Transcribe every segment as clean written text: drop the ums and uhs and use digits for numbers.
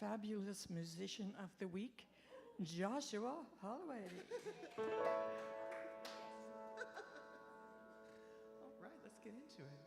fabulous musician of the week, Joshua Holloway. All right, let's get into it.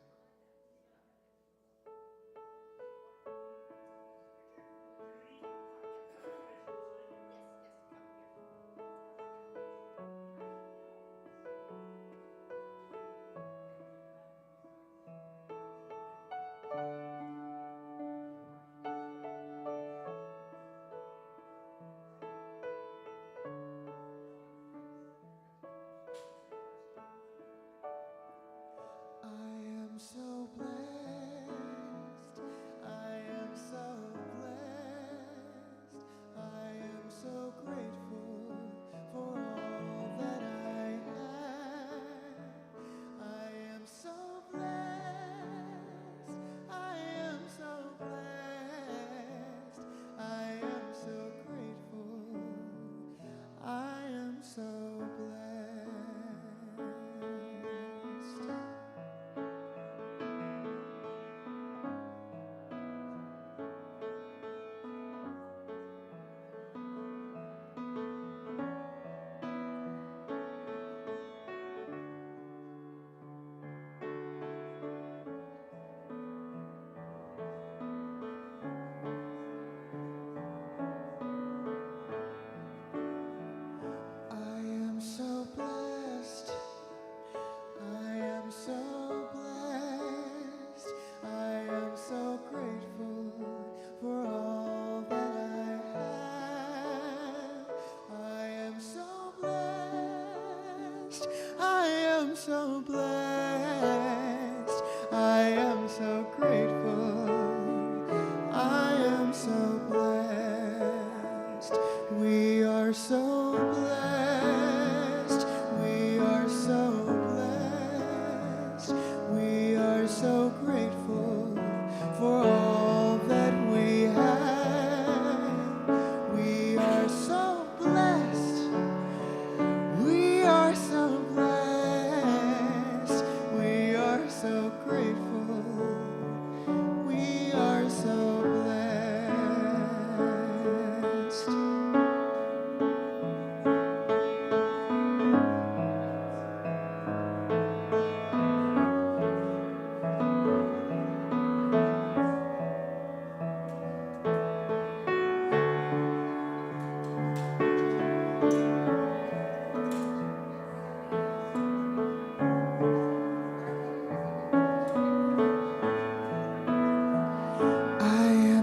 So blessed, I am so blessed, I am so grateful for all that I have. I am so blessed, I am so blessed, I am so grateful, I am so blessed. So blessed, I am so grateful, I am so blessed. We are so blessed, we are so blessed, we are so grateful for all that we have. We are so blessed, we are so blessed. So grateful, we are so blessed.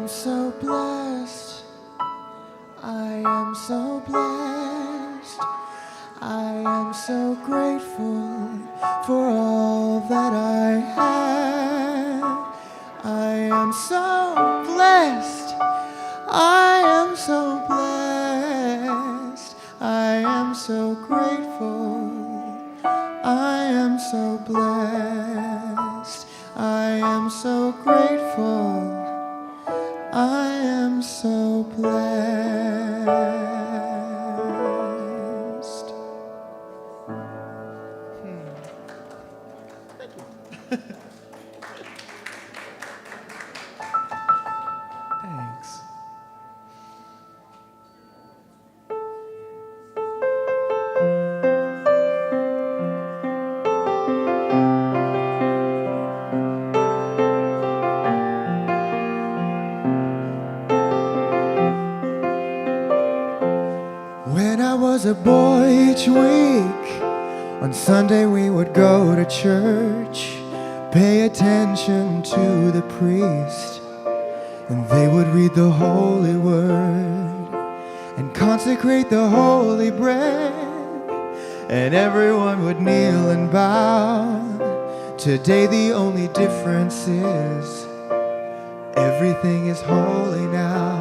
So blessed, I am so blessed, I am so grateful for all that I have. I am so blessed, I am so blessed, I am so grateful, I am so blessed, I am so grateful, I am so blessed. Thank you. Thanks. When I was a boy each week, on Sunday we would go to church, pay attention to the priest, and they would read the holy word and consecrate the holy bread, and everyone would kneel and bow. Today the only difference is everything is holy now.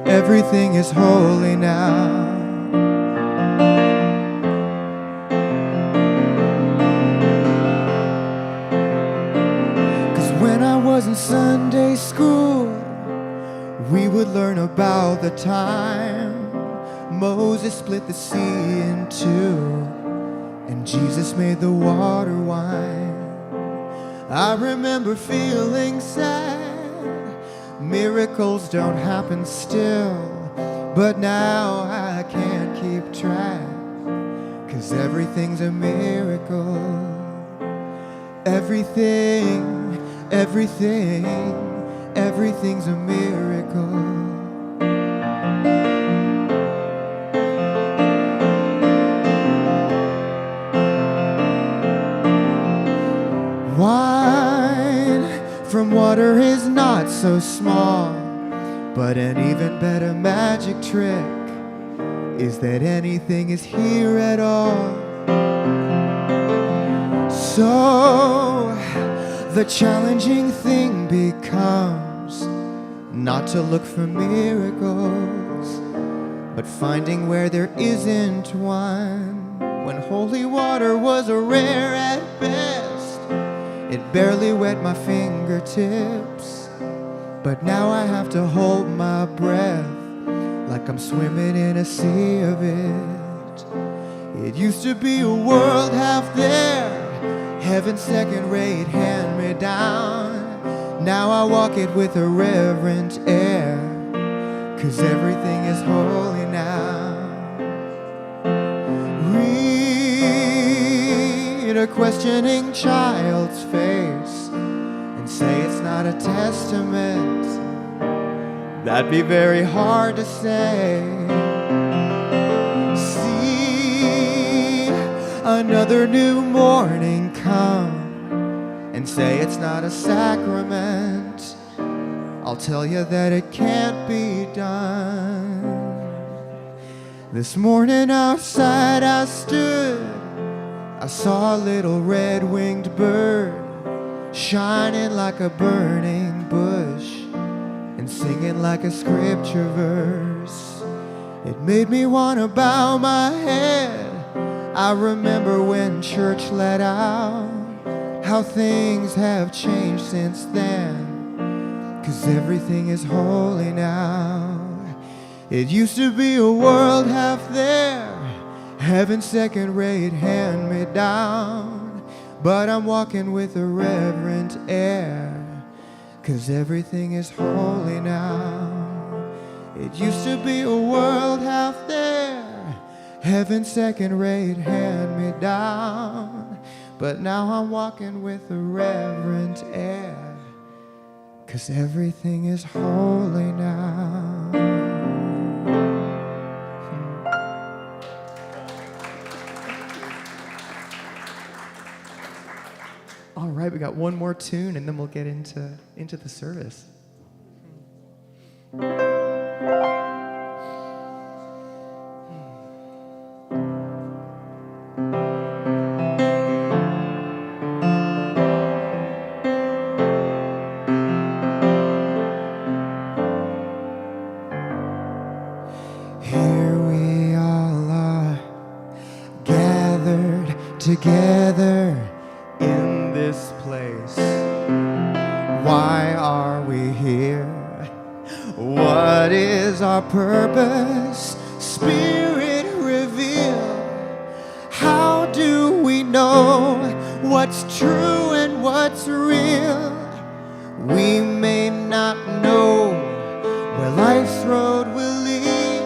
Everything is holy now. When I was in Sunday school, we would learn about the time Moses split the sea in two, and Jesus made the water wine. I remember feeling sad. Miracles don't happen still, but now I can't keep track, 'cause everything's a miracle. Everything, everything, everything's a miracle. Wine from water is not so small, but an even better magic trick is that anything is here at all. So the challenging thing becomes not to look for miracles, but finding where there isn't one. When holy water was rare at best, it barely wet my fingertips, but now I have to hold my breath like I'm swimming in a sea of it. It used to be a world half there, heaven's second-rate hand-me-down. Now I walk it with a reverent air, 'cause everything is holy now. Read a questioning child's face and say it's not a testament. That'd be very hard to say. See another new morning come and say it's not a sacrament. I'll tell you that it can't be done. This morning outside I stood, I saw a little red-winged bird shining like a burning bush and singing like a scripture verse. It made me want to bow my head. I remember when church let out, how things have changed since then, 'cause everything is holy now. It used to be a world half there, heaven second-rate hand-me-down, but I'm walking with a reverent air, 'cause everything is holy now. It used to be a world half there, heaven second-rate hand-me-down, but now I'm walking with a reverent air, 'cause everything is holy now. All right, we got one more tune and then we'll get into the service. Here we all are, gathered together in this place. Why are we here? What is our purpose? Spirit, reveal. How do we know what's true and what's real? We may not know where life's road will lead,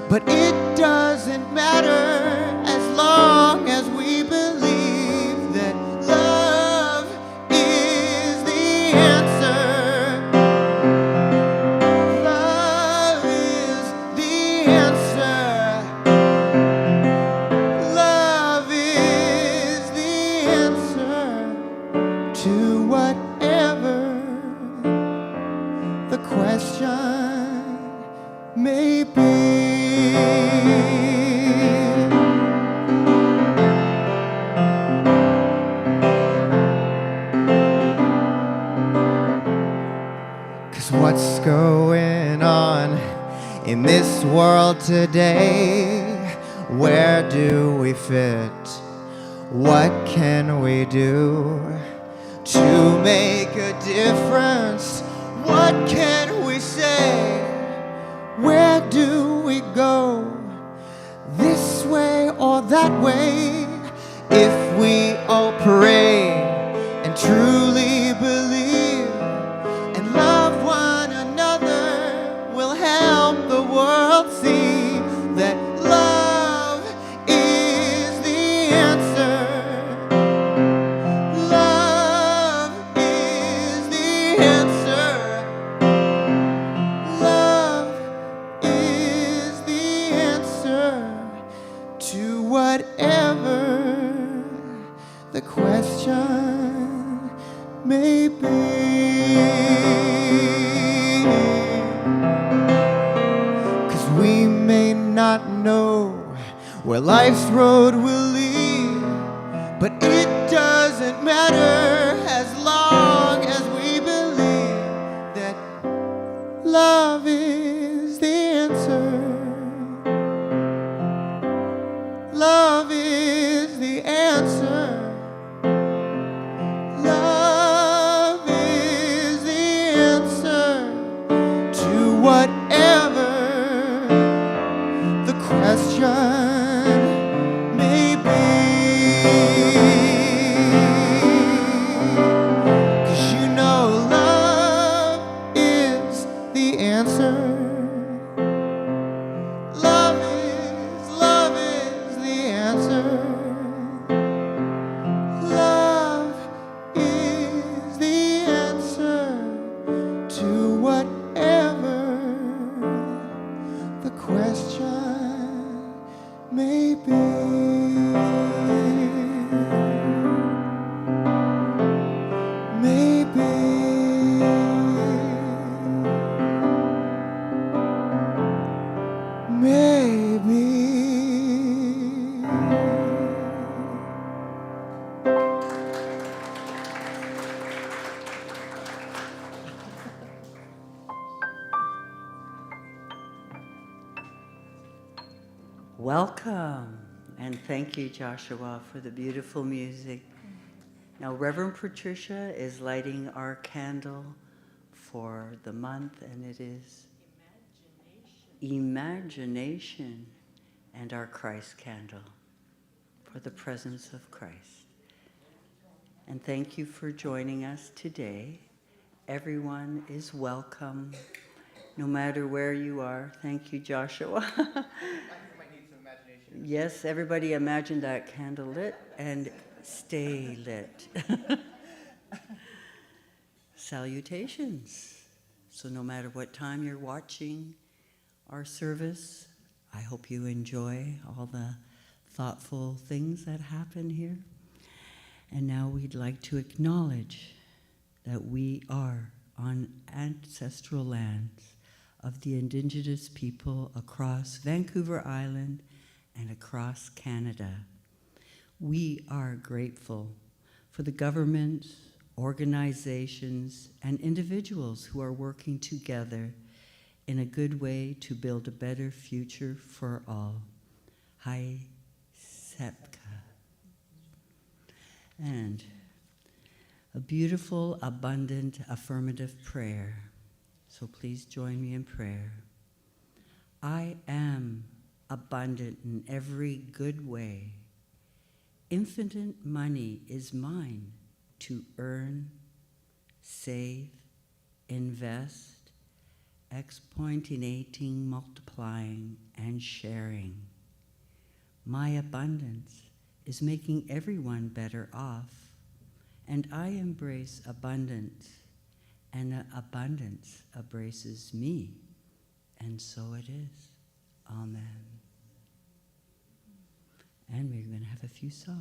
but it doesn't matter as long as we believe that love is the answer. Love is the answer. Love is the answer to whatever the question may be. What's going on in this world today? Where do we fit? What can we do to make a difference? What can we say? Where do we go? This way or that way? If we all pray and truly may be. 'Cause we may not know where life's road will lead, but it doesn't matter as long as we believe that love is the answer. Love is the answer. Love is the answer to whatever the question may be. 'Cause you know love is the answer. Love is the answer. Love is the answer to whatever the question may be. Maybe. Maybe. Welcome, and thank you, Joshua, for the beautiful music. Now, Reverend Patricia is lighting our candle for the month, and it is Imagination, and our Christ candle for the presence of Christ. And thank you for joining us today. Everyone is welcome, no matter where you are. Thank you, Joshua. Yes, everybody imagine that candle lit and stay lit. Salutations. So no matter what time you're watching our service, I hope you enjoy all the thoughtful things that happen here. And now we'd like to acknowledge that we are on ancestral lands of the Indigenous people across Vancouver Island and across Canada. We are grateful for the governments, organizations, and individuals who are working together in a good way to build a better future for all. Hai Sepka. And a beautiful, abundant, affirmative prayer. So please join me in prayer. I am abundant in every good way. Infinite money is mine to earn, save, invest, expointinating, multiplying, and sharing. My abundance is making everyone better off, and I embrace abundance, and abundance embraces me, and so it is. Amen. And we're going to have a few songs.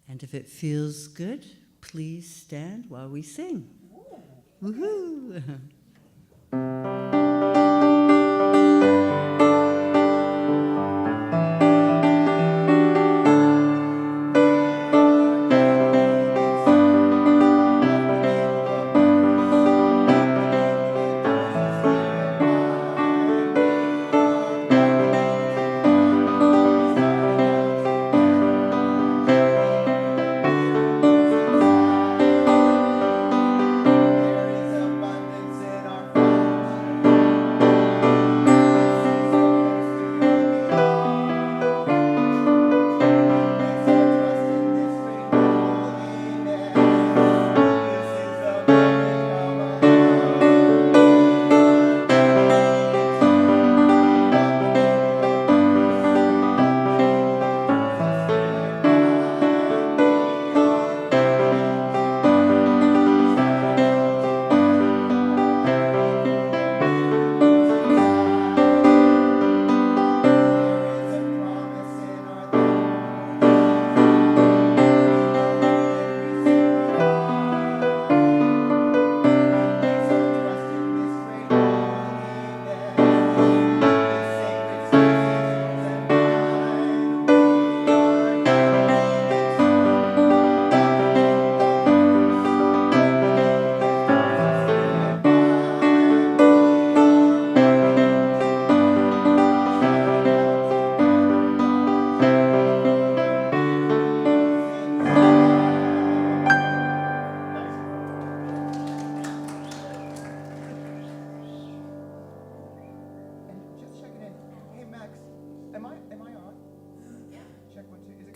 And if it feels good, please stand while we sing. Woohoo! Abundance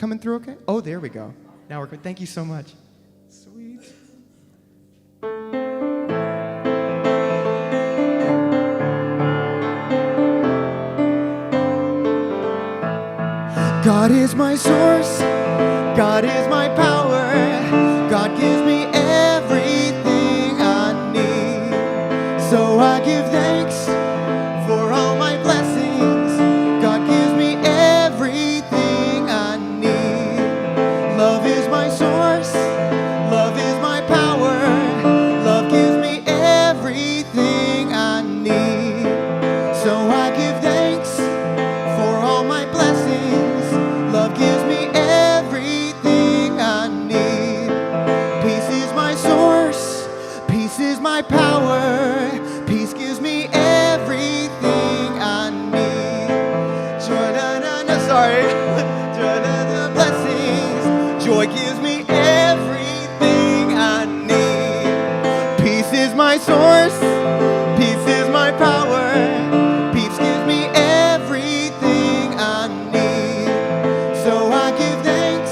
coming through okay? Oh, there we go. Now we're good. Thank you so much. Sweet. God is my source. God is my power. God gives me everything I need. So I give thanks for all my blessings. God gives me everything I need. Love is my source. Love is my power. Love gives me everything I need. So I give thanks for all my blessings. Love gives me everything I need. Peace is my source. Peace is my power. Peace gives me everything I need. Joy, sorry. Joy, blessings. Joy gives me everything I need. Peace is my source. Peace is my power. Peace gives me everything I need. So I give thanks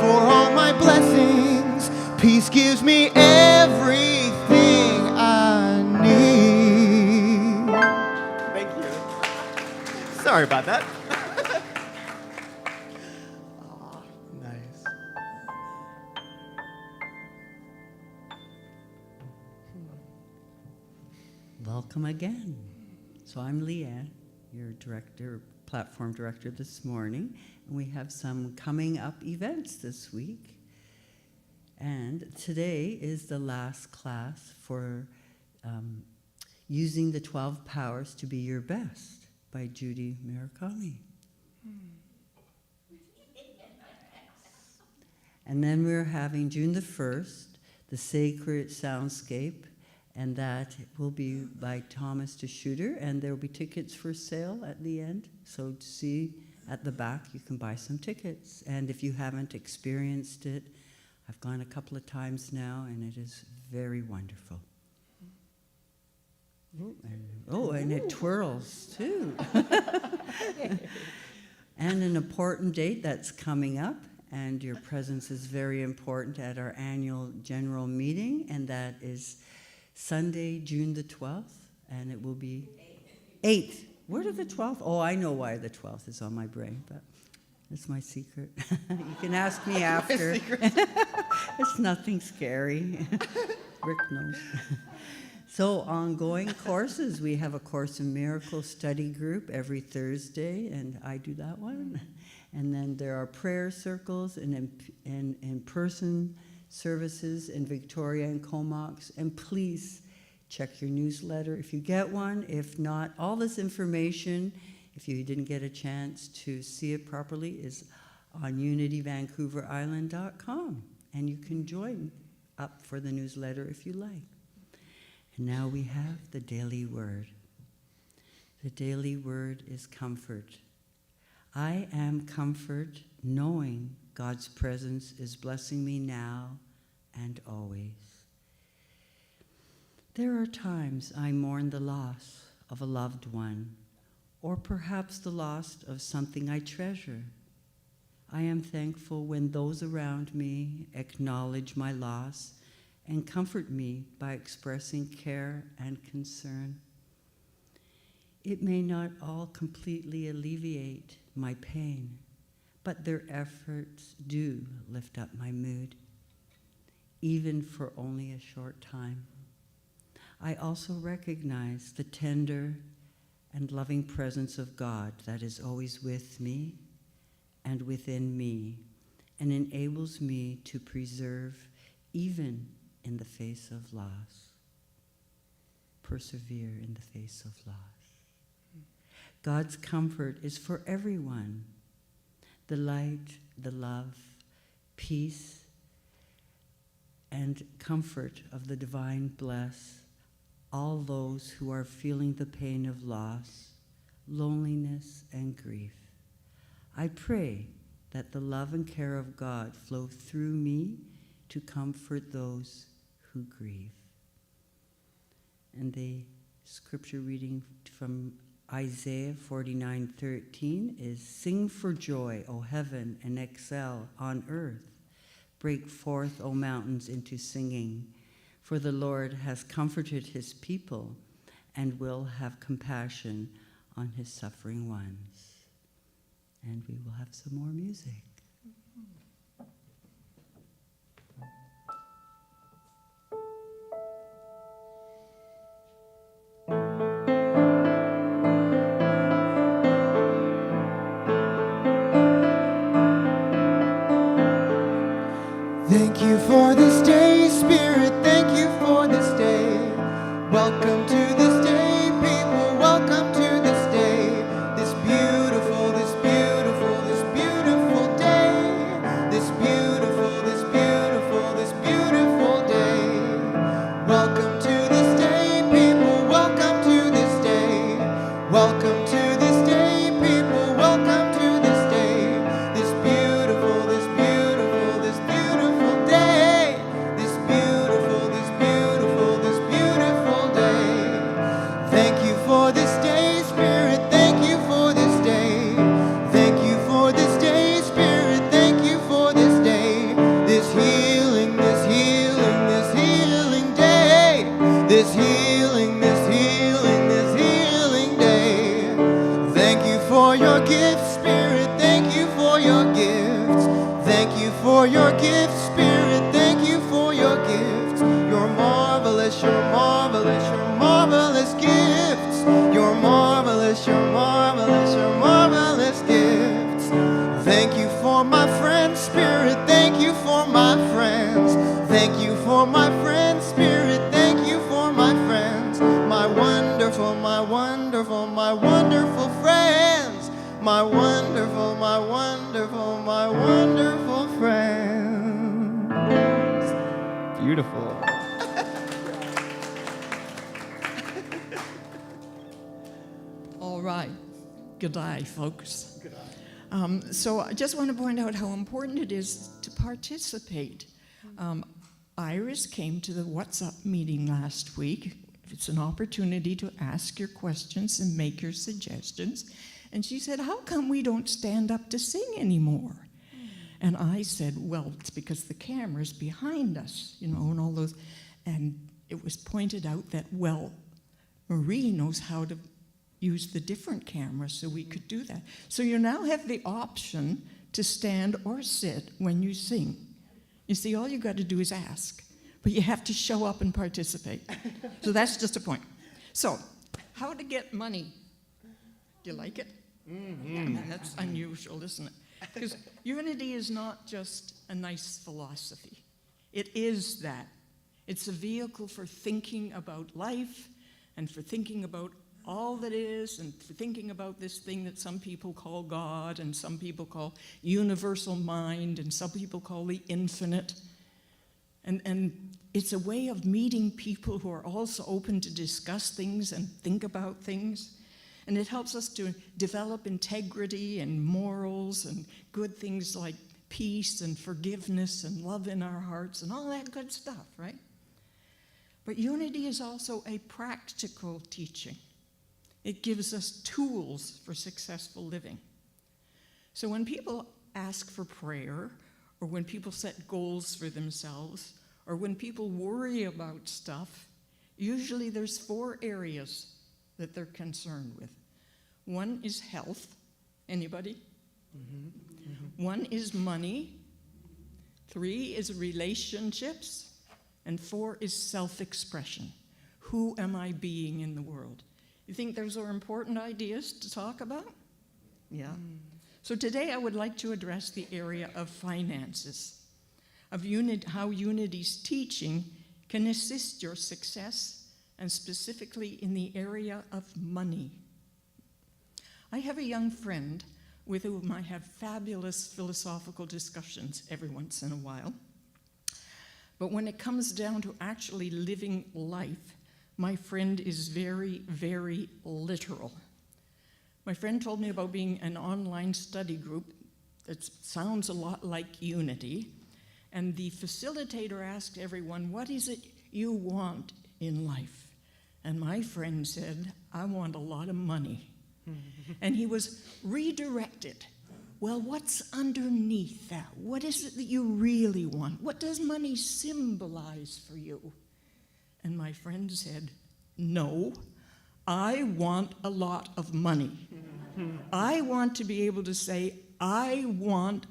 for all my blessings. Peace gives me everything I need. Thank you. Sorry about that. Oh, nice. Welcome again. So I'm Leanne, your platform director this morning, and we have some coming up events this week. And today is the last class for Using the 12 Powers to Be Your Best by Judy Murakami. And then we're having June the 1st, the Sacred Soundscape, and that will be by Thomas DeShooter, and there will be tickets for sale at the end. So to see at the back, you can buy some tickets. And if you haven't experienced it, I've gone a couple of times now, and it is very wonderful. And it twirls, too. And an important date that's coming up, and your presence is very important at our annual general meeting, and that is Sunday, June the 12th, and it will be 8th. Where did the 12th? Oh, I know why the 12th is on my brain, but it's my secret. You can ask me after. It's nothing scary. Rick knows. So ongoing courses. We have a Course in Miracles study group every Thursday, and I do that one. And then there are prayer circles and in-person services in Victoria and Comox. And please check your newsletter if you get one. If not, all this information, if you didn't get a chance to see it properly, is on unityvancouverisland.com. And you can join up for the newsletter if you like. And now we have the daily word. The daily word is comfort. I am comfort, knowing God's presence is blessing me now and always. There are times I mourn the loss of a loved one, or perhaps the loss of something I treasure. I am thankful when those around me acknowledge my loss and comfort me by expressing care and concern. It may not all completely alleviate my pain, but their efforts do lift up my mood, even for only a short time. I also recognize the tender and loving presence of God that is always with me and within me, and enables me to preserve even in the face of loss. Persevere in the face of loss. God's comfort is for everyone. The light, the love, peace, and comfort of the divine bless all those who are feeling the pain of loss, loneliness, and grief. I pray that the love and care of God flow through me to comfort those who grieve. And the scripture reading from Isaiah 49:13 is, "Sing for joy, O heaven, and excel on earth. Break forth, O mountains, into singing, for the Lord has comforted his people and will have compassion on his suffering ones." And we will have some more music. Thank you for this day, Spirit, thank you for this day. Welcome to this day, people, welcome to this day. This beautiful, this beautiful, this beautiful day. This beautiful, this beautiful, this beautiful day. Welcome to this day, people, welcome to this day. Welcome to this day, people, welcome to this day. This beautiful, this beautiful, this beautiful day. This beautiful, this beautiful, this beautiful day. Thank you for this day, Spirit, thank you for this day. Thank you for this day, Spirit, thank you for this day. This healing, this healing, this healing day. This healing, this healing, this healing day. Thank you for your gifts, Spirit, thank you for your gifts. Thank you for your gifts, Spirit, thank you for your gifts. Your marvelous, your marvelous, your marvelous gifts. Your marvelous, your marvelous, your marvelous gifts. Thank you for my friends, Spirit, thank you for my friends. Thank you for my friends, Spirit, thank you for my friends. My wonderful, my wonderful, my wonderful friends. My wonderful, my wonderful, my wonderful friends. Beautiful. All right. Good day, folks. So I just want to point out how important it is to participate. Iris came to the What's Up meeting last week. It's an opportunity to ask your questions and make your suggestions. And she said, "How come we don't stand up to sing anymore?" And I said, "Well, it's because the camera's behind us, and all those." And it was pointed out that, well, Marie knows how to use the different cameras, so we could do that. So you now have the option to stand or sit when you sing. You see, all you got to do is ask, but you have to show up and participate. So that's just a point. So, how to get money? Do you like it? Mm-hmm. That's unusual, isn't it? Because unity is not just a nice philosophy. It is that. It's a vehicle for thinking about life and for thinking about all that is and for thinking about this thing that some people call God and some people call universal mind and some people call the infinite. And it's a way of meeting people who are also open to discuss things and think about things. And it helps us to develop integrity and morals and good things like peace and forgiveness and love in our hearts and all that good stuff, right? But unity is also a practical teaching. It gives us tools for successful living. So when people ask for prayer, or when people set goals for themselves, or when people worry about stuff, usually there's 4 areas that they're concerned with. 1 is health. Anybody? Mm-hmm. Mm-hmm. 1 is money. 3 is relationships. And 4 is self-expression. Who am I being in the world? You think those are important ideas to talk about? Yeah. So today I would like to address the area of finances, of how unity's teaching can assist your success, and specifically in the area of money. I have a young friend with whom I have fabulous philosophical discussions every once in a while. But when it comes down to actually living life, my friend is very, very literal. My friend told me about being an online study group that sounds a lot like Unity, and the facilitator asked everyone, "What is it you want in life?" And my friend said, "I want a lot of money." And he was redirected. Well, what's underneath that? What is it that you really want? What does money symbolize for you? And my friend said, no, I want a lot of money. I want to be able to say, I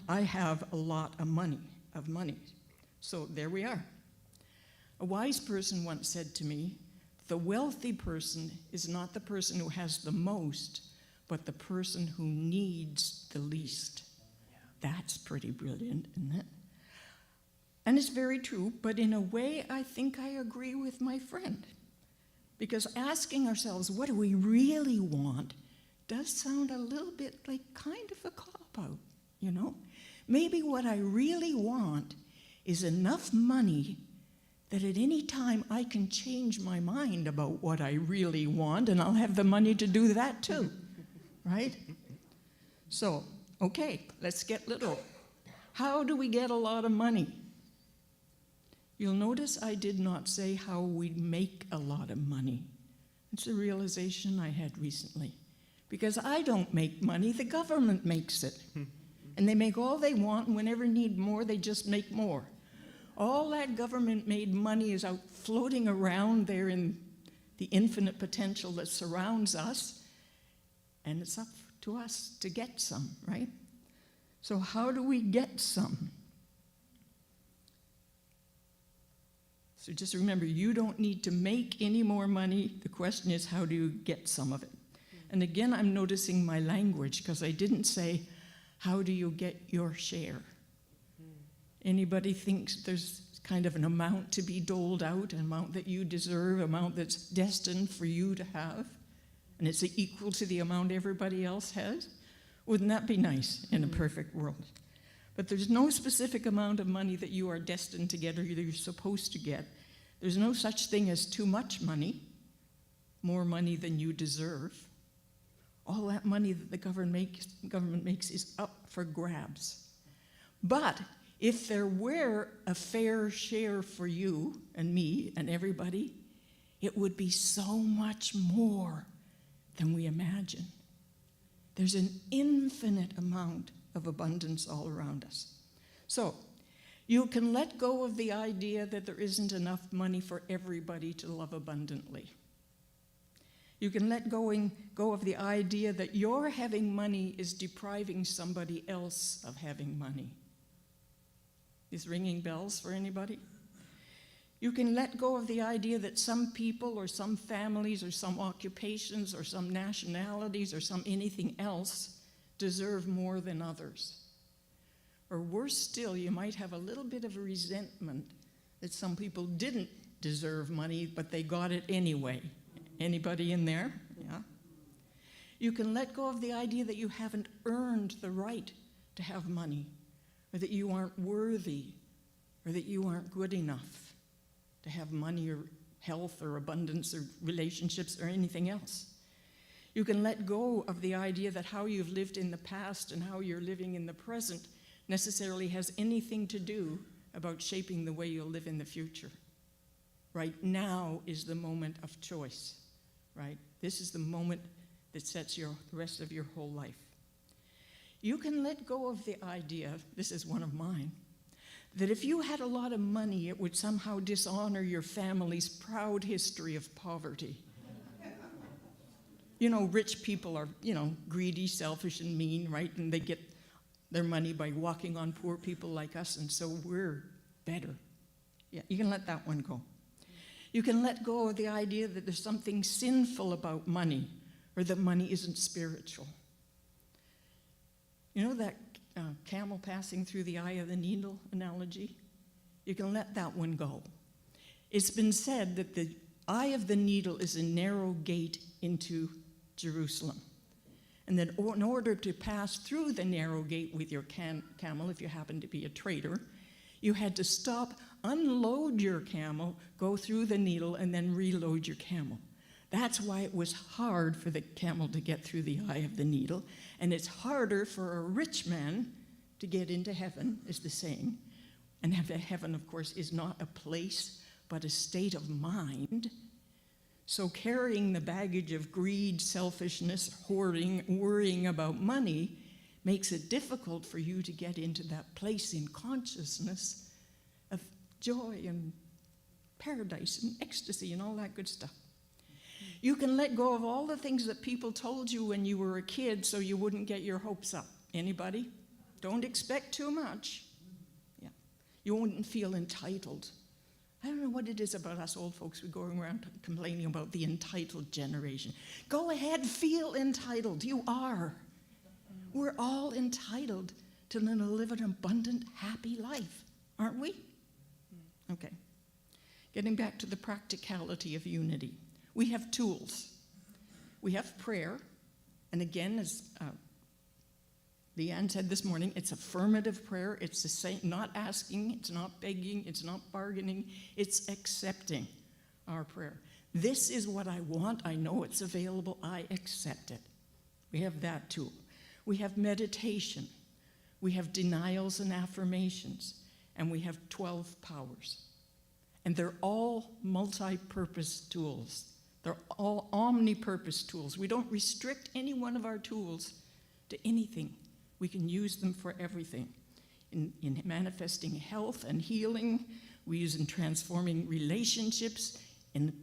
have a lot of money. So there we are. A wise person once said to me, the wealthy person is not the person who has the most, but the person who needs the least. That's pretty brilliant, isn't it? And it's very true, but in a way, I think I agree with my friend. Because asking ourselves, what do we really want, does sound a little bit like kind of a cop-out, you know? Maybe what I really want is enough money that at any time I can change my mind about what I really want, and I'll have the money to do that too, right? So, okay, let's get literal. How do we get a lot of money? You'll notice I did not say how we make a lot of money. It's a realization I had recently. Because I don't make money, the government makes it. And they make all they want, and whenever need more, they just make more. All that government-made money is out floating around there in the infinite potential that surrounds us, and it's up to us to get some, right? So how do we get some? So just remember, you don't need to make any more money. The question is, how do you get some of it? And again, I'm noticing my language, because I didn't say, how do you get your share? Anybody thinks there's kind of an amount to be doled out, an amount that you deserve, an amount that's destined for you to have, and it's equal to the amount everybody else has? Wouldn't that be nice in a perfect world? But there's no specific amount of money that you are destined to get or that you're supposed to get. There's no such thing as too much money, more money than you deserve. All that money that the government makes is up for grabs. But if there were a fair share for you and me and everybody, it would be so much more than we imagine. There's an infinite amount of abundance all around us. So, you can let go of the idea that there isn't enough money for everybody to love abundantly. You can let go of the idea that your having money is depriving somebody else of having money. Is ringing bells for anybody? You can let go of the idea that some people or some families or some occupations or some nationalities or some anything else deserve more than others. Or worse still, you might have a little bit of a resentment that some people didn't deserve money, but they got it anyway. Anybody in there? Yeah. You can let go of the idea that you haven't earned the right to have money, or that you aren't worthy, or that you aren't good enough to have money or health or abundance or relationships or anything else. You can let go of the idea that how you've lived in the past and how you're living in the present necessarily has anything to do about shaping the way you'll live in the future. Right now is the moment of choice, right? This is the moment that sets the rest of your whole life. You can let go of the idea, this is one of mine, that if you had a lot of money, it would somehow dishonor your family's proud history of poverty. You know, rich people are, greedy, selfish, and mean, right? And they get their money by walking on poor people like us, and so we're better. Yeah, you can let that one go. You can let go of the idea that there's something sinful about money, or that money isn't spiritual. You know that camel passing through the eye of the needle analogy? You can let that one go. It's been said that the eye of the needle is a narrow gate into Jerusalem. And that in order to pass through the narrow gate with your camel, if you happen to be a trader, you had to stop, unload your camel, go through the needle, and then reload your camel. That's why it was hard for the camel to get through the eye of the needle, and it's harder for a rich man to get into heaven, is the saying. And heaven, of course, is not a place, but a state of mind. So carrying the baggage of greed, selfishness, hoarding, worrying about money makes it difficult for you to get into that place in consciousness of joy and paradise and ecstasy and all that good stuff. You can let go of all the things that people told you when you were a kid so you wouldn't get your hopes up. Anybody? Don't expect too much. Yeah. You wouldn't feel entitled. I don't know what it is about us old folks. We're going around complaining about the entitled generation. Go ahead, feel entitled. You are. We're all entitled to live an abundant, happy life, aren't we? Okay. Getting back to the practicality of unity. We have tools. We have prayer, and again, as Leanne said this morning, it's affirmative prayer. It's not asking, it's not begging, it's not bargaining, it's accepting our prayer. This is what I want. I know it's available. I accept it. We have that tool. We have meditation. We have denials and affirmations. And we have 12 powers. And they're all multi-purpose tools. They're all omni-purpose tools. We don't restrict any one of our tools to anything. We can use them for everything. In manifesting health and healing, we use in transforming relationships, in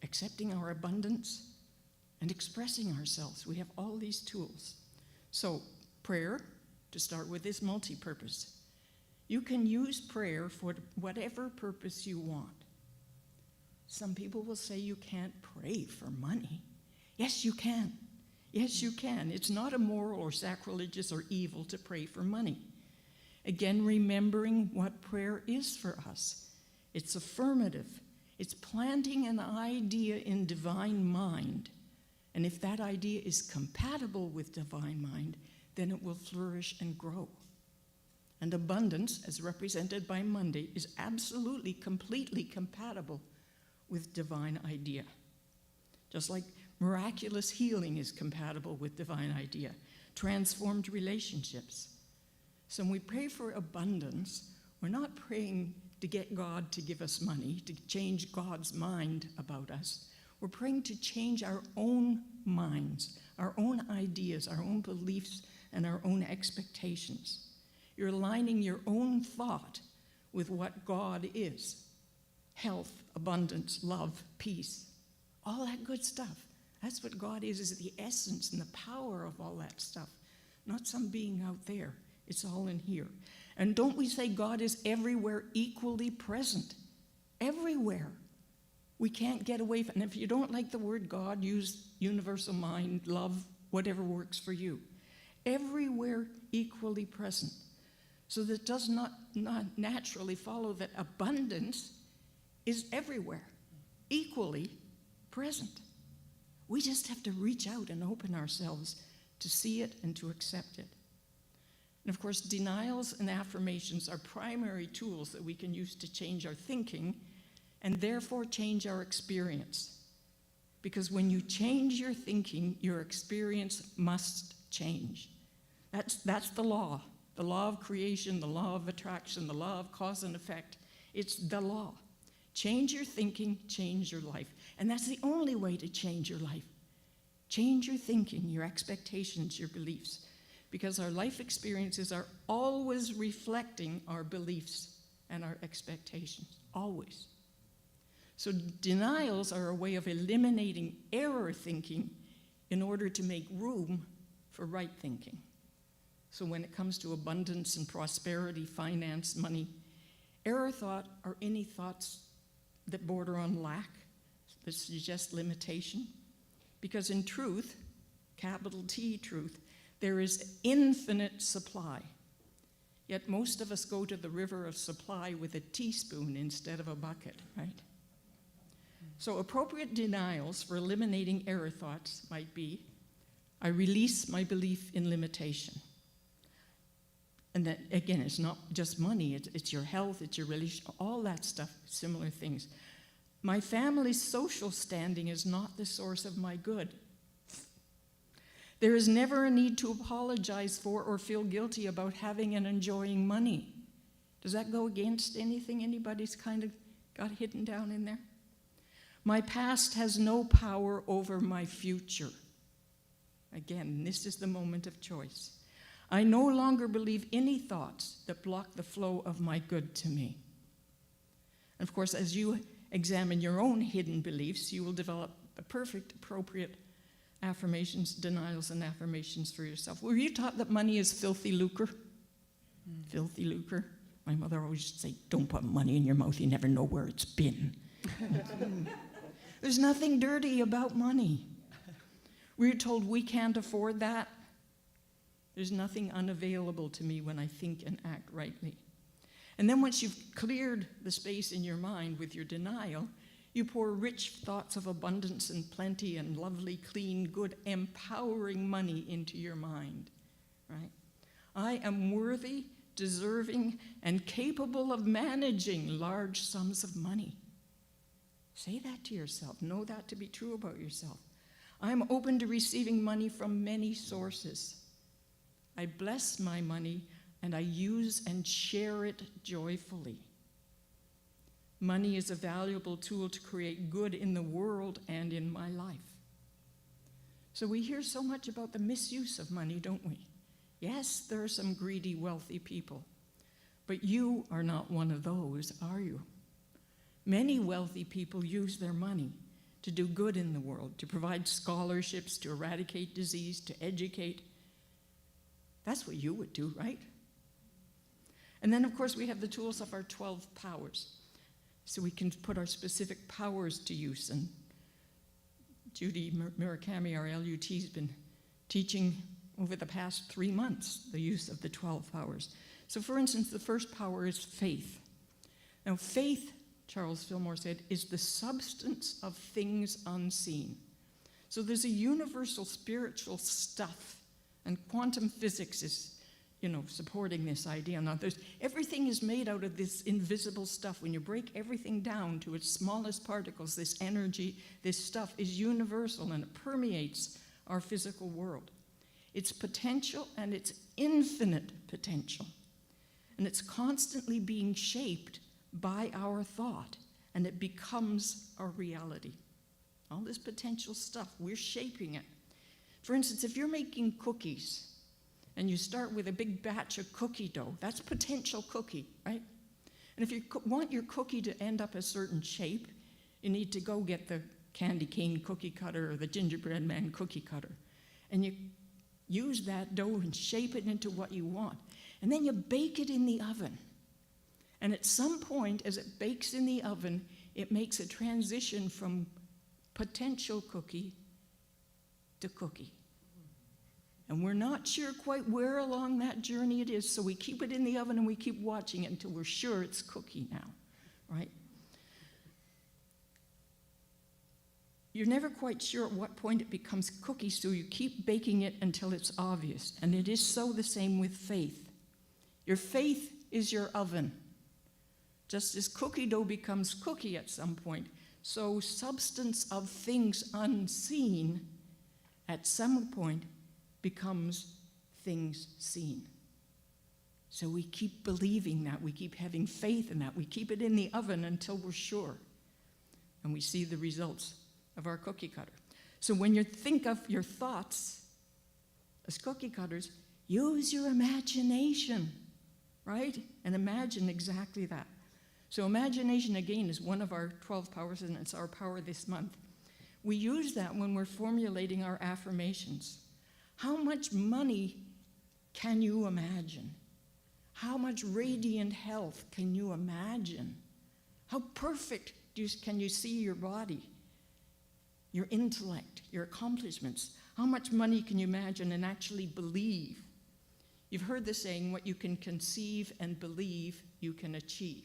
accepting our abundance, and expressing ourselves. We have all these tools. So prayer, to start with, is multi-purpose. You can use prayer for whatever purpose you want. Some people will say you can't pray for money. Yes, you can. Yes, you can. It's not immoral or sacrilegious or evil to pray for money. Again, remembering what prayer is for us. It's affirmative. It's planting an idea in divine mind. And if that idea is compatible with divine mind, then it will flourish and grow. And abundance, as represented by Monday, is absolutely, completely compatible with divine idea. Just like miraculous healing is compatible with divine idea. Transformed relationships. So when we pray for abundance, we're not praying to get God to give us money, to change God's mind about us. We're praying to change our own minds, our own ideas, our own beliefs, and our own expectations. You're aligning your own thought with what God is. Health, abundance, love, peace, all that good stuff. That's what God is the essence and the power of all that stuff. Not some being out there. It's all in here. And don't we say God is everywhere equally present? Everywhere. We can't get away from it. And if you don't like the word God, use universal mind, love, whatever works for you. Everywhere equally present. So that does not naturally follow that abundance is everywhere, equally present. We just have to reach out and open ourselves to see it and to accept it. And of course, denials and affirmations are primary tools that we can use to change our thinking and therefore change our experience. Because when you change your thinking, your experience must change. That's the law of creation, the law of attraction, the law of cause and effect. It's the law. Change your thinking, change your life. And that's the only way to change your life. Change your thinking, your expectations, your beliefs. Because our life experiences are always reflecting our beliefs and our expectations. Always. So denials are a way of eliminating error thinking in order to make room for right thinking. So when it comes to abundance and prosperity, finance, money, error thought are any thoughts that border on lack, that suggest limitation. Because in truth, capital T truth, there is infinite supply. Yet most of us go to the river of supply with a teaspoon instead of a bucket, right? So appropriate denials for eliminating error thoughts might be, I release my belief in limitation. And that, again, it's not just money, it's your health, it's your relation, all that stuff, similar things. My family's social standing is not the source of my good. There is never a need to apologize for or feel guilty about having and enjoying money. Does that go against anything anybody's kind of got hidden down in there? My past has no power over my future. Again, this is the moment of choice. I no longer believe any thoughts that block the flow of my good to me. And of course, as you examine your own hidden beliefs, you will develop the perfect, appropriate affirmations, denials, and affirmations for yourself. Were you taught that money is filthy lucre? Filthy lucre. My mother always used to say, don't put money in your mouth, you never know where it's been. There's nothing dirty about money. We're told we can't afford that. There's nothing unavailable to me when I think and act rightly. And then once you've cleared the space in your mind with your denial, you pour rich thoughts of abundance and plenty and lovely, clean, good, empowering money into your mind, right? I am worthy, deserving, and capable of managing large sums of money. Say that to yourself. Know that to be true about yourself. I am open to receiving money from many sources. I bless my money and I use and share it joyfully. Money is a valuable tool to create good in the world and in my life. So we hear so much about the misuse of money, don't we? Yes, there are some greedy, wealthy people, but you are not one of those, are you? Many wealthy people use their money to do good in the world, to provide scholarships, to eradicate disease, to educate. That's what you would do, right? And then, of course, we have the tools of our 12 powers. So we can put our specific powers to use. And Judy Murakami, our LUT, has been teaching over the past 3 months the use of the 12 powers. So for instance, the first power is faith. Now faith, Charles Fillmore said, is the substance of things unseen. So there's a universal spiritual stuff, and quantum physics is, supporting this idea. Now, everything is made out of this invisible stuff. When you break everything down to its smallest particles, this energy, this stuff is universal and it permeates our physical world. It's potential and it's infinite potential. And it's constantly being shaped by our thought, and it becomes our reality. All this potential stuff, we're shaping it. For instance, if you're making cookies, and you start with a big batch of cookie dough, that's potential cookie, right? And if you want your cookie to end up a certain shape, you need to go get the candy cane cookie cutter or the gingerbread man cookie cutter. And you use that dough and shape it into what you want. And then you bake it in the oven. And at some point, as it bakes in the oven, it makes a transition from potential cookie to cookie. And we're not sure quite where along that journey it is, so we keep it in the oven and we keep watching it until we're sure it's cookie now, right? You're never quite sure at what point it becomes cookie, so you keep baking it until it's obvious. And it is so the same with faith. Your faith is your oven. Just as cookie dough becomes cookie at some point, so substance of things unseen at some point becomes things seen. So we keep believing that, we keep having faith in that, we keep it in the oven until we're sure, and we see the results of our cookie cutter. So when you think of your thoughts as cookie cutters, use your imagination, right? And imagine exactly that. So imagination, again, is one of our 12 powers, and it's our power this month. We use that when we're formulating our affirmations. How much money can you imagine? How much radiant health can you imagine? How perfect can you see your body, your intellect, your accomplishments? How much money can you imagine and actually believe? You've heard the saying, what you can conceive and believe, you can achieve.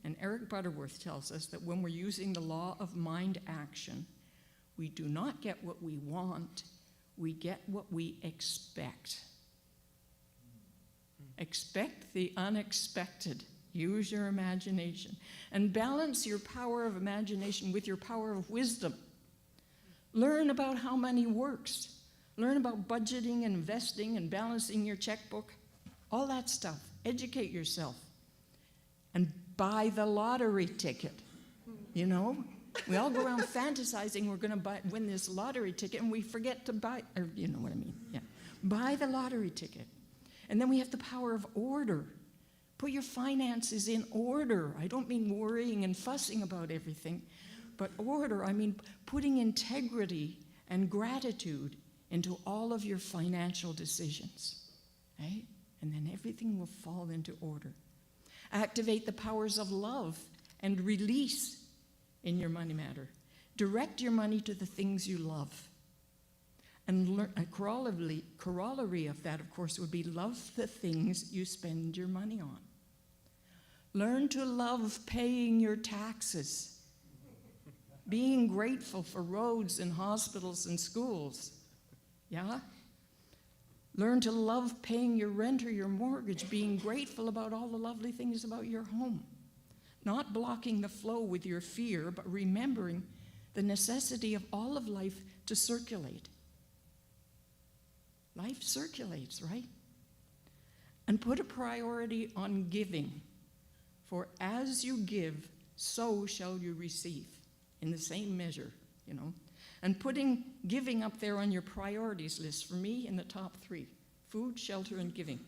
And Eric Butterworth tells us that when we're using the law of mind action, we do not get what we want, we get what we expect. Expect the unexpected. Use your imagination. And balance your power of imagination with your power of wisdom. Learn about how money works. Learn about budgeting and investing and balancing your checkbook. All that stuff. Educate yourself. And buy the lottery ticket. We all go around fantasizing we're going to win this lottery ticket, and we forget to buy, or you know what I mean, yeah. Buy the lottery ticket. And then we have the power of order. Put your finances in order. I don't mean worrying and fussing about everything, but order, I mean putting integrity and gratitude into all of your financial decisions, right? And then everything will fall into order. Activate the powers of love and release in your money matter. Direct your money to the things you love. And a corollary of that, of course, would be love the things you spend your money on. Learn to love paying your taxes, being grateful for roads and hospitals and schools. Yeah? Learn to love paying your rent or your mortgage, being grateful about all the lovely things about your home. Not blocking the flow with your fear, but remembering the necessity of all of life to circulate. Life circulates, right? And put a priority on giving. For as you give, so shall you receive, in the same measure, you know. And putting giving up there on your priorities list, for me, in the top 3, food, shelter, and giving.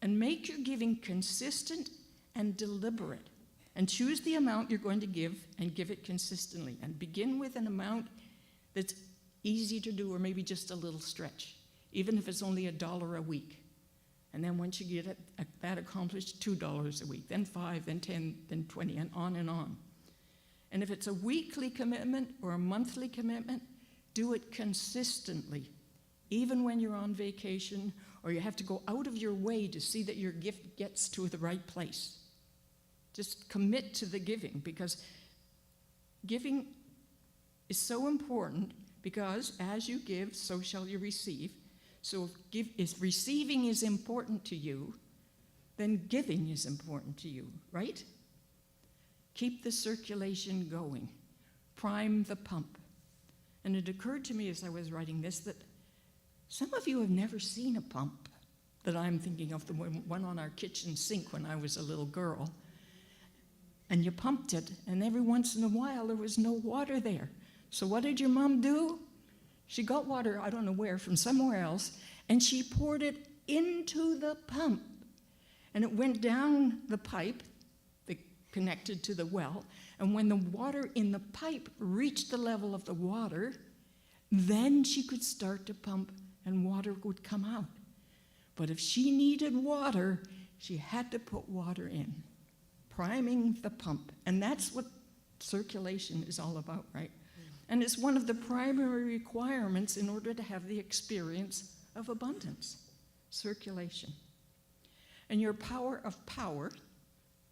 And make your giving consistent and deliberate. And choose the amount you're going to give and give it consistently. And begin with an amount that's easy to do, or maybe just a little stretch, even if it's only $1 a week. And then once you get that accomplished, $2 a week, then 5, then 10, then 20, and on and on. And if it's a weekly commitment or a monthly commitment, do it consistently, even when you're on vacation or you have to go out of your way to see that your gift gets to the right place. Just commit to the giving, because giving is so important, because as you give, so shall you receive. So if receiving is important to you, then giving is important to you, right? Keep the circulation going. Prime the pump. And it occurred to me as I was writing this that some of you have never seen a pump that I'm thinking of, the one on our kitchen sink when I was a little girl. And you pumped it, and every once in a while there was no water there. So what did your mom do? She got water, I don't know where, from somewhere else, and she poured it into the pump. And it went down the pipe that connected to the well, and when the water in the pipe reached the level of the water, then she could start to pump and water would come out. But if she needed water, she had to put water in, priming the pump. And that's what circulation is all about, right? And it's one of the primary requirements in order to have the experience of abundance, circulation. And your power of power,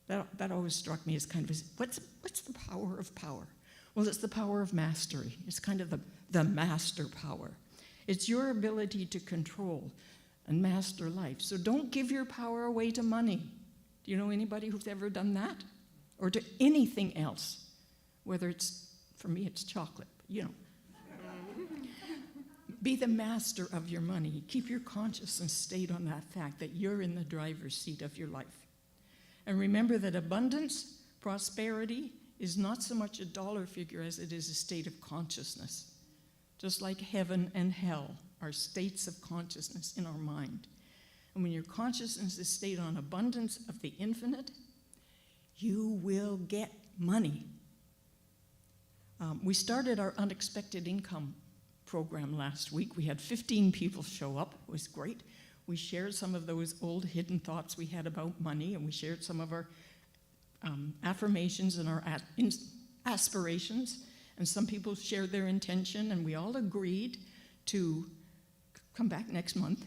that always struck me as kind of, what's the power of power? Well, it's the power of mastery. It's kind of the master power. It's your ability to control and master life. So don't give your power away to money. Do you know anybody who's ever done that? Or to anything else, whether it's, for me, it's chocolate, you know. Be the master of your money. Keep your consciousness stayed on that fact that you're in the driver's seat of your life. And remember that abundance, prosperity, is not so much a dollar figure as it is a state of consciousness. Just like heaven and hell are states of consciousness in our mind. And when your consciousness is stayed on abundance of the infinite, you will get money. We started our unexpected income program last week. We had 15 people show up. It was great. We shared some of those old hidden thoughts we had about money, and we shared some of our affirmations and our aspirations. And some people shared their intention, and we all agreed to come back next month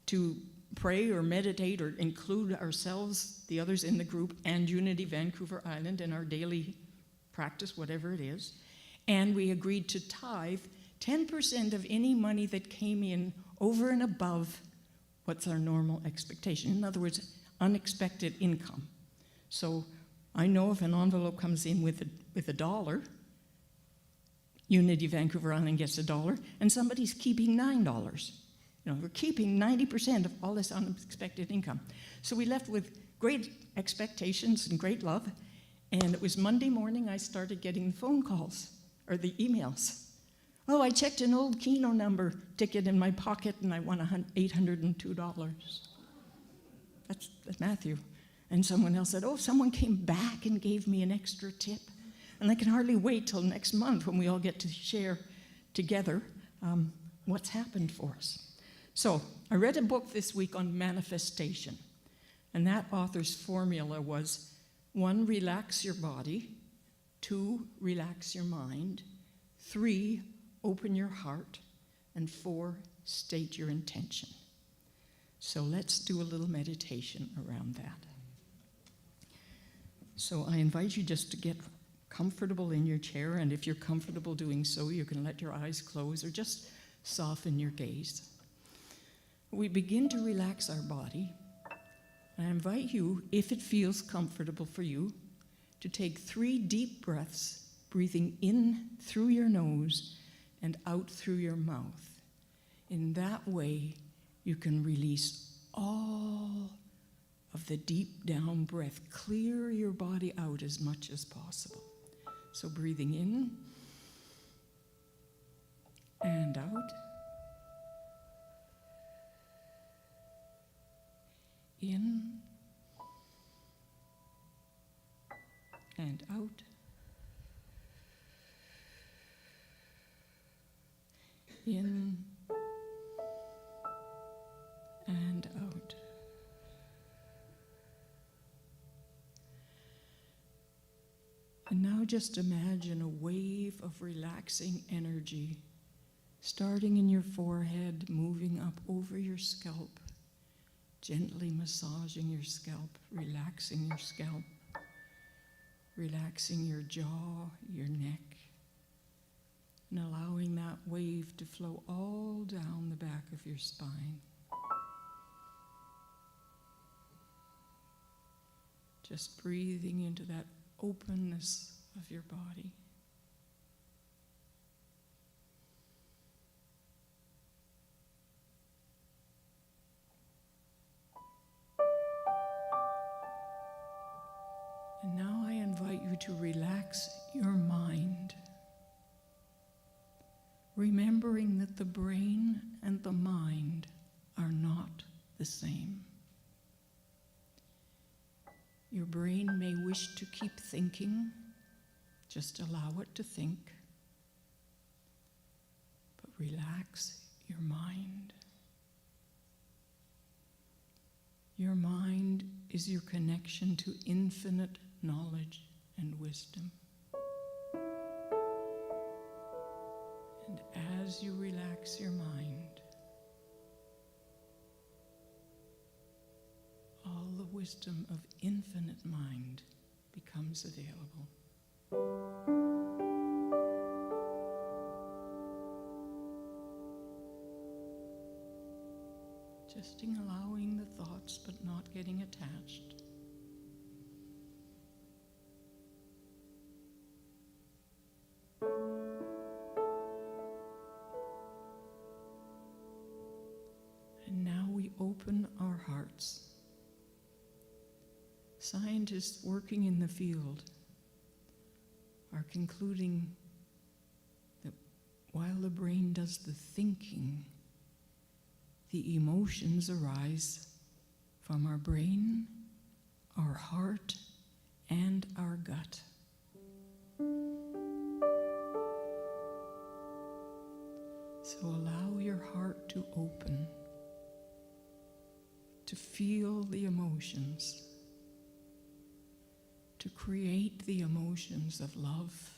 to pray or meditate or include ourselves, the others in the group, and Unity Vancouver Island in our daily practice, whatever it is. And we agreed to tithe 10% of any money that came in over and above what's our normal expectation. In other words, unexpected income. So I know if an envelope comes in with $1, Unity Vancouver Island gets $1, and somebody's keeping $9. You know, we're keeping 90% of all this unexpected income. So we left with great expectations and great love, And it was Monday morning I started getting the phone calls, or the emails. Oh, I checked an old Keno number ticket in my pocket and I won $802. That's Matthew. And someone else said, oh, someone came back and gave me an extra tip. And I can hardly wait till next month when we all get to share together what's happened for us. So I read a book this week on manifestation. And that author's formula was 1, relax your body. 2, relax your mind. 3, open your heart. And 4, state your intention. So let's do a little meditation around that. So I invite you just to get comfortable in your chair, and if you're comfortable doing so, you can let your eyes close or just soften your gaze. We begin to relax our body. I invite you, if it feels comfortable for you, to take 3 deep breaths, breathing in through your nose and out through your mouth. In that way, you can release all of the deep down breath. Clear your body out as much as possible. So breathing in and out. In and out. In and out. And now just imagine a wave of relaxing energy starting in your forehead, moving up over your scalp, gently massaging your scalp, relaxing your scalp, relaxing your jaw, your neck, and allowing that wave to flow all down the back of your spine. Just breathing into that openness of your body. And now I invite you to relax your mind, remembering that the brain and the mind are not the same. Your brain may wish to keep thinking, just allow it to think, but relax your mind. Your mind is your connection to infinite knowledge and wisdom. And as you relax your mind, all the wisdom of infinite mind becomes available. Just allowing the thoughts but not getting attached. And now we open our hearts. Scientists working in the field are concluding that while the brain does the thinking, the emotions arise from our brain, our heart, and our gut. So allow your heart to open, to feel the emotions, to create the emotions of love,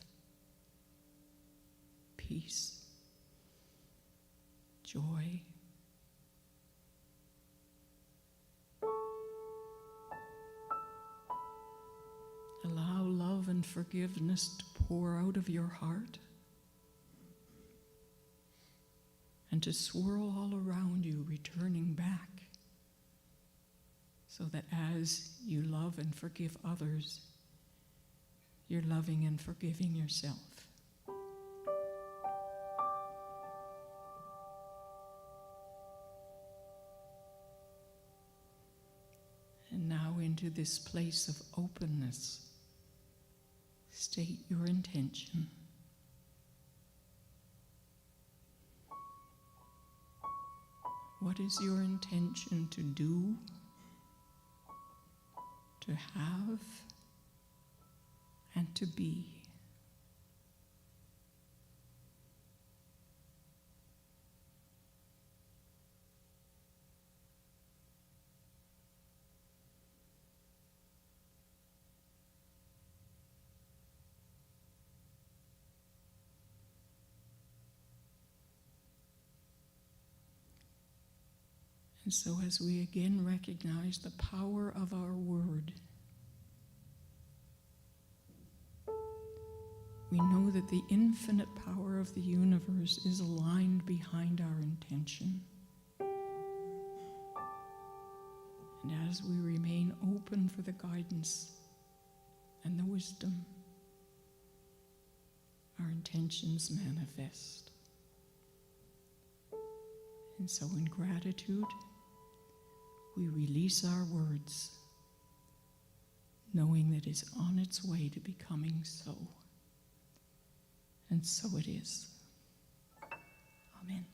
peace, joy, allow love and forgiveness to pour out of your heart and to swirl all around you, returning back, so that as you love and forgive others, you're loving and forgiving yourself. And now into this place of openness, state your intention. What is your intention to do, to have, and to be? And so as we again recognize the power of our word, we know that the infinite power of the universe is aligned behind our intention. And as we remain open for the guidance and the wisdom, our intentions manifest. And so in gratitude, we release our words, knowing that it's on its way to becoming so. And so it is. Amen.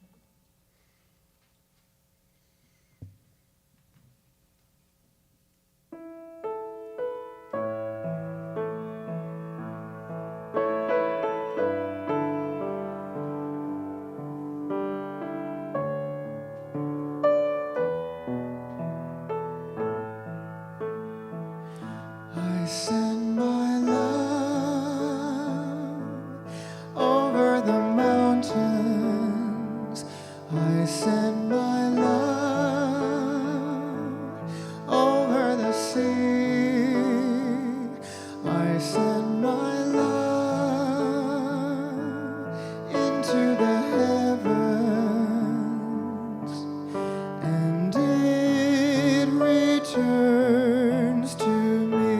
I send my love over the mountains. I send my love over the sea. I send my love into the heavens, and it returns to me.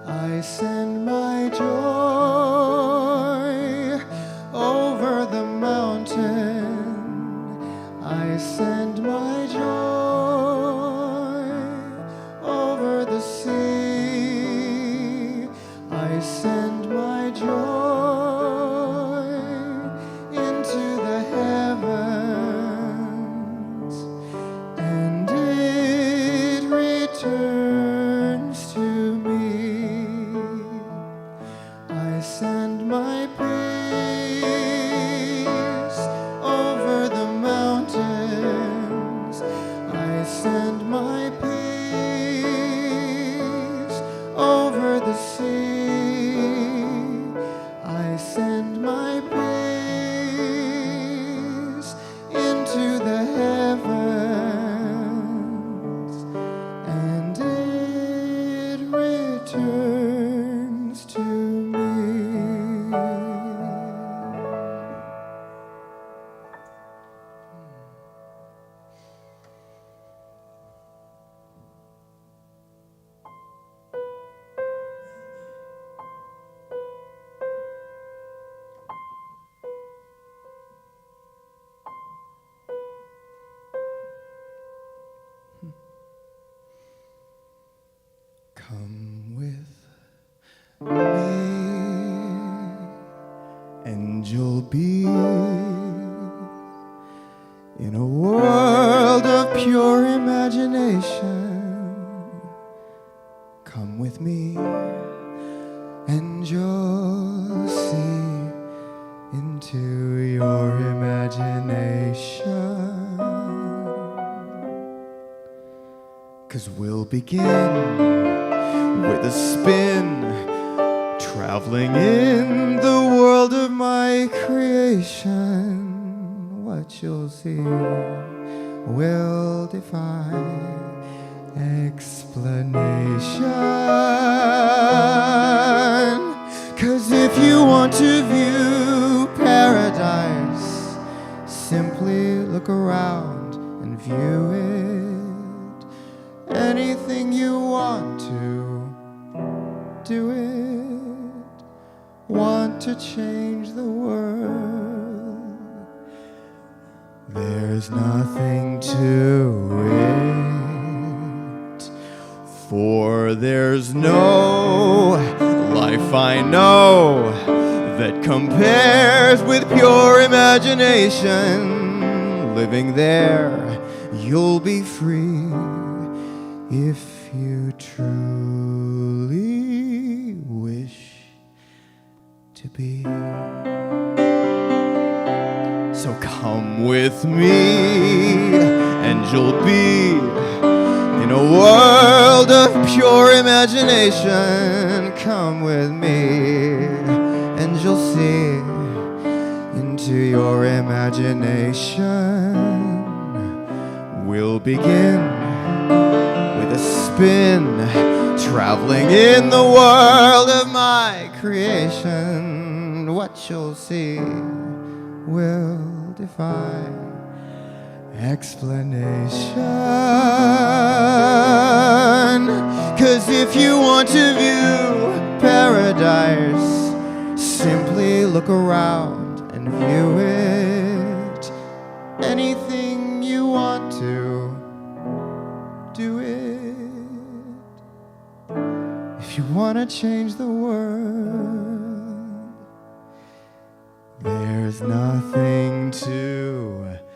I send my joy over the mountain. I send my joy over the sea. I send my joy into the heavens, and it returns to me. I send my peace over the mountains. I send my peace over the sea. I send my peace into the heavens, and it returns to me. Come with me, and you'll be in a world of pure imagination. Come with me, and you'll see into your imagination. 'Cause we'll begin with a spin, traveling in the world of my creation. What you'll see will defy explanation. 'Cause if you want to view paradise, simply look around and view it. Anything you want to, do it. Want to change the world, there's nothing to it, for there's no life I know that compares with pure imagination. Living there, you'll be free if you truly wish to be. So come with me and you'll be in a world of pure imagination. Come with me and you'll see into your imagination. We'll begin with a spin, traveling in the world of my creation. What you'll see will defy explanation. 'Cause if you want to view paradise, simply look around and view it. Anything you want to, do it. If you want to change the world, there's nothing to it.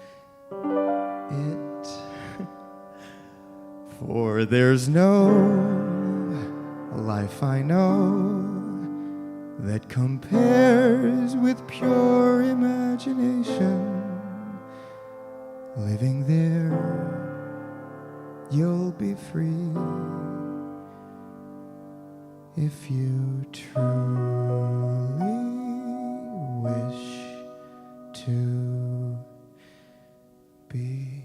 For there's no life I know that compares with pure imagination. Living there, you'll be free if you truly wish to be.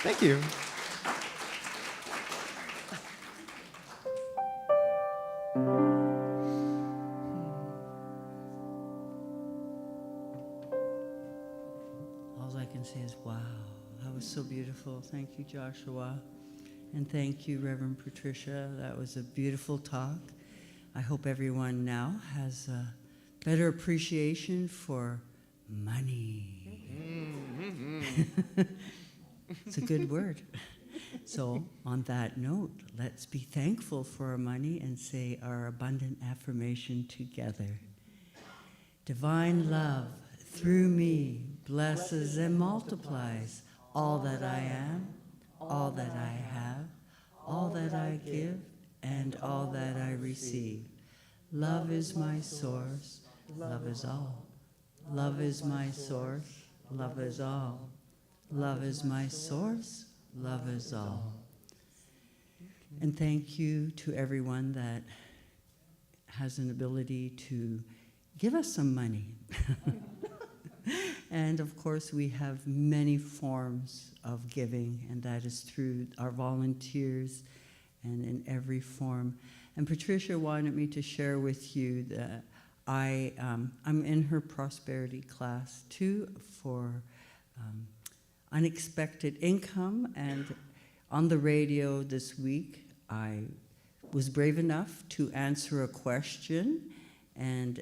Thank you. All I can say is, wow, that was so beautiful. Thank you, Joshua. And thank you, Reverend Patricia. That was a beautiful talk. I hope everyone now has a better appreciation for money. It's a good word. So on that note, let's be thankful for our money and say our abundant affirmation together. Divine love through me blesses and multiplies all that I am, all that I have, all that I give, and all that I receive. Love is my source, love is all. Love is my source, love is all. Love is my source, love is all. And thank you to everyone that has an ability to give us some money. And of course, we have many forms of giving, and that is through our volunteers and in every form. And Patricia wanted me to share with you that I'm in her prosperity class too for unexpected income. And on the radio this week, I was brave enough to answer a question, and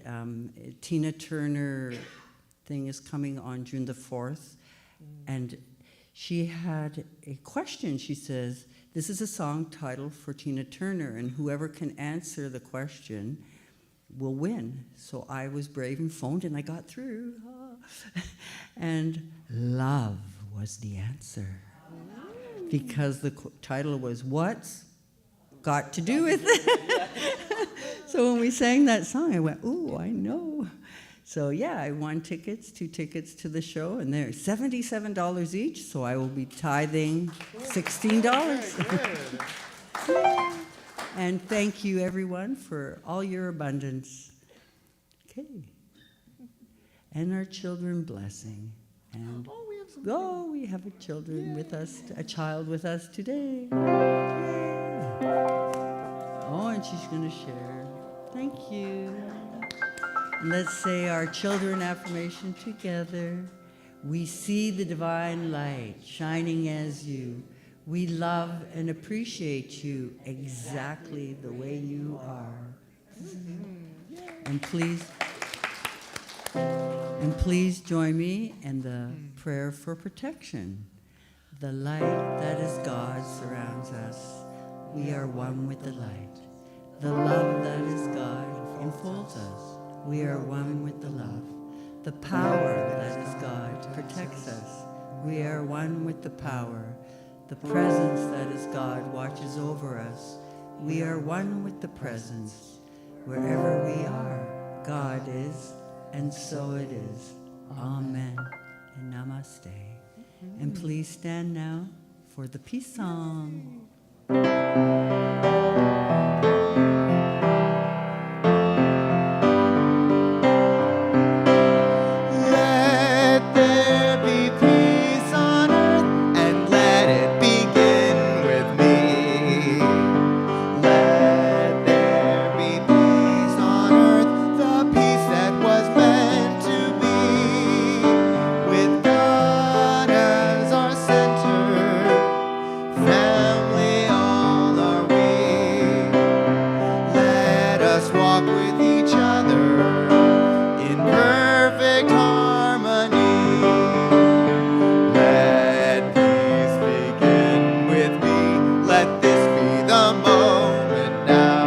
Tina Turner thing is coming on June the 4th, and she had a question. She says, this is a song title for Tina Turner, and whoever can answer the question will win. So I was brave and phoned, and I got through. And love was the answer, because the title was What's Got to Do with It? So when we sang that song, I went, ooh, I know. So yeah, I won two tickets to the show, and they're $77 each, so I will be tithing $16. And thank you, everyone, for all your abundance. Okay. And our children blessing. And we have a child with us today. Oh, and she's going to share. Thank you. And let's say our children affirmation together. We see the divine light shining as you. We love and appreciate you exactly the way you are. And please join me in the prayer for protection. The light that is God surrounds us. We are one with the light. The love that is God enfolds us. We are one with the love. The power that is God protects us. We are one with the power. The presence that is God watches over us. We are one with the presence. Wherever we are, God is, and so it is. Amen and namaste. And please stand now for the peace song. Let there be peace on earth, and let it begin with me. Let there be peace on earth, the peace that was meant to be. With God as our center, family all are we. Let us walk with each other in perfect harmony. Let peace begin with me. Let this be the moment now.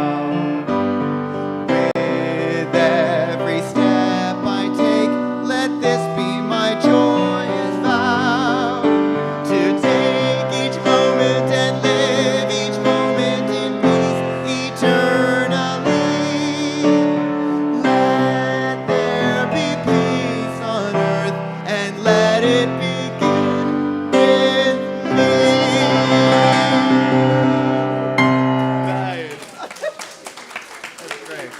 With every step I take, let this be my joyous vow. To take each moment and live each moment in peace eternally. Let there be peace on earth, and let it begin with me. Nice. That's great.